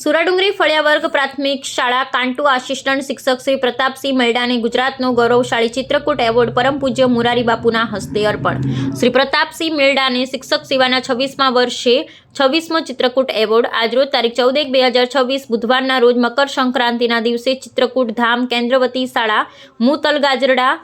સુરાડુંગરી ફળિયાવર્ગ પ્રાથમિક શાળા કાંટુ આસિસ્ટન્ટ શિક્ષક શ્રી પ્રતાપસિંહ મૈડાને ગુજરાતનો ગૌરવશાળી ચિત્રકૂટ એવોર્ડ પરમ પૂજ્ય મોરારી બાપુના હસ્તે અર્પણ। શ્રી પ્રતાપસિંહ મૈડાને શિક્ષક સેવાના 26મા વર્ષે 26મો ચિત્રકૂટ એવોર્ડ આજરોજ તારીખ 14/1/2026 બુધવારના રોજ મકર સંક્રાંતિના દિવસે ચિત્રકૂટ ધામ કેન્દ્રવતી શાળા મુતલ ગાજરડા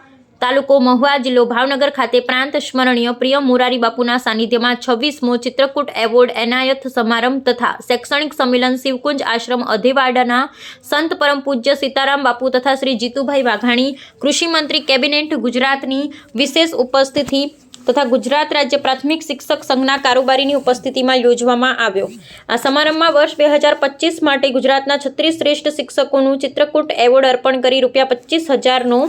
તાલુકો મહુવા જિલ્લો ભાવનગર ખાતે પ્રાંત સ્મરણીય પ્રિય મોરારી બાપુના સાનિધ્યમાં 26મો ચિત્રકૂટ એવોર્ડ એનાયત સમારંભ તથા શૈક્ષણિક સંમેલન શિવકુંજ આશ્રમ અધેવાડાના સંત પરમ પૂજ્ય સીતારામ બાપુ તથા શ્રી જીતુભાઈ વાઘાણી કૃષિ મંત્રી કેબિનેટ ગુજરાતની વિશેષ ઉપસ્થિતિ તથા ગુજરાત રાજ્ય પ્રાથમિક શિક્ષક સંઘના કારોબારીની ઉપસ્થિતિમાં યોજવામાં આવ્યો। આ સમારંભમાં વર્ષ 2025 માટે ગુજરાતના 36 શ્રેષ્ઠ શિક્ષકોનું ચિત્રકૂટ એવોર્ડ અર્પણ કરી ₹25,000નો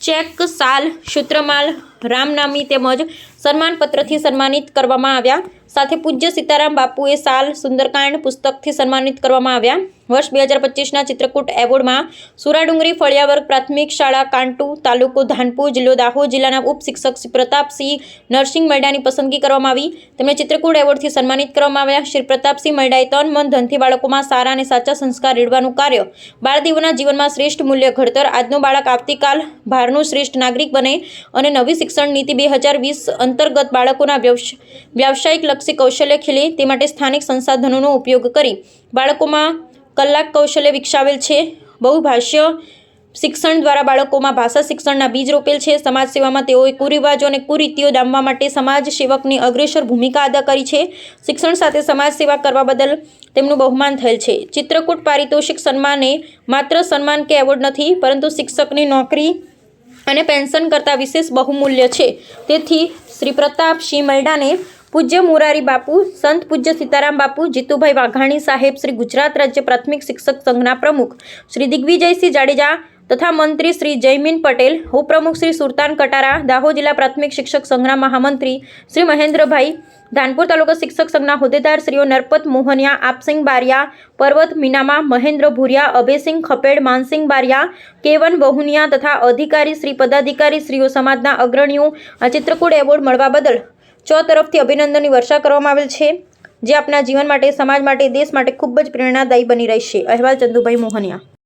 ચેક શાલ સૂત્રમાલ રામનામી તેમજ સન્માનપત્રથી સન્માનિત કરવામાં આવ્યા। સાથે પૂજ્ય સીતારામ બાપુએ શાલ સુંદરકાંડ પુસ્તકથી સન્માનિત કરવામાં આવ્યા। વર્ષ 2025ના ચિત્રકૂટ એવોર્ડમાં સુરાડુંગરી ફળિયાવર્ગ પ્રાથમિક શાળા કાંટુ તાલુકો ધાનપુર જિલ્લો દાહોદ જિલ્લાના ઉપશિક્ષક શ્રી પ્રતાપસિંહ નરસિંહ મૈડાની પસંદગી કરવામાં આવી। તેમને ચિત્રકૂટ એવોર્ડથી સન્માનિત કરવામાં આવ્યા। શ્રી પ્રતાપસિંહ મૈડાએ તન મન ધનથી બાળકોમાં સારા અને સાચા સંસ્કાર રેડવાનું કાર્ય, બાળદીવોના જીવનમાં શ્રેષ્ઠ મૂલ્ય ઘડતર, આજનો બાળક આવતીકાલ ભારનું શ્રેષ્ઠ નાગરિક બને અને નવી શિક્ષણ નીતિ 2020 અંતર્ગત બાળકોના વ્યાવસાયિક લક્ષી કૌશલ્ય ખીલે તે માટે સ્થાનિક સંસાધનોનો ઉપયોગ કરી બાળકોમાં કલાક કૌશલ્ય વિકસાવેલ છે। બહુભાષીય શિક્ષણ દ્વારા બાળકોમાં ભાષા શિક્ષણના બીજ રોપેલ છે। સમાજ સેવામાં તેઓએ કુરિવાજો અને કુરીતિઓ ડામવા માટે સમાજ સેવકની અગ્રેસર ભૂમિકા અદા કરી છે। શિક્ષણ સાથે સમાજ સેવા કરવા બદલ તેમનું બહુમાન થયેલ છે। ચિત્રકૂટ પારિતોષિક સન્માન એ માત્ર સન્માન કે એવોર્ડ નથી, પરંતુ શિક્ષકની નોકરી અને પેન્શન કરતાં વિશેષ બહુમૂલ્ય છે। તેથી શ્રી પ્રતાપસિંહ મૈડાને પૂજ્ય મોરારી બાપુ, સંત પૂજ્ય સીતારામ બાપુ, જીતુભાઈ વાઘાણી સાહેબ, શ્રી ગુજરાત રાજ્ય પ્રાથમિક શિક્ષક સંઘના પ્રમુખ શ્રી દિગ્વિજયસિંહ જાડેજા તથા મંત્રી શ્રી જયમીન પટેલ, ઉપપ્રમુખ શ્રી સુરતાન કટારા, દાહોદ જિલ્લા પ્રાથમિક શિક્ષક સંઘના મહામંત્રી શ્રી મહેન્દ્રભાઈ, ધાનપુર તાલુકા શિક્ષક સંઘના હોદ્દેદાર શ્રીઓ નરપત મોહનિયા, આપસિંગ બારિયા, પર્વત મીનામા, મહેન્દ્ર ભુરિયા, અભયસિંહ ખપેડ, માનસિંગ બારિયા, કેવન બહુનિયા તથા અધિકારી શ્રી પદાધિકારી શ્રીઓ સમાજના અગ્રણીઓ આ ચિત્રકૂટ એવોર્ડ મળવા બદલ તરફથી અભિનંદનની વર્ષા કરવામાં આવેલ છે, જે આપના જીવન માટે, સમાજ માટે, દેશ માટે ખૂબ જ પ્રેરણાદાયી બની રહેશે। અહેવાલ ચંદુભાઈ મોહનિયા।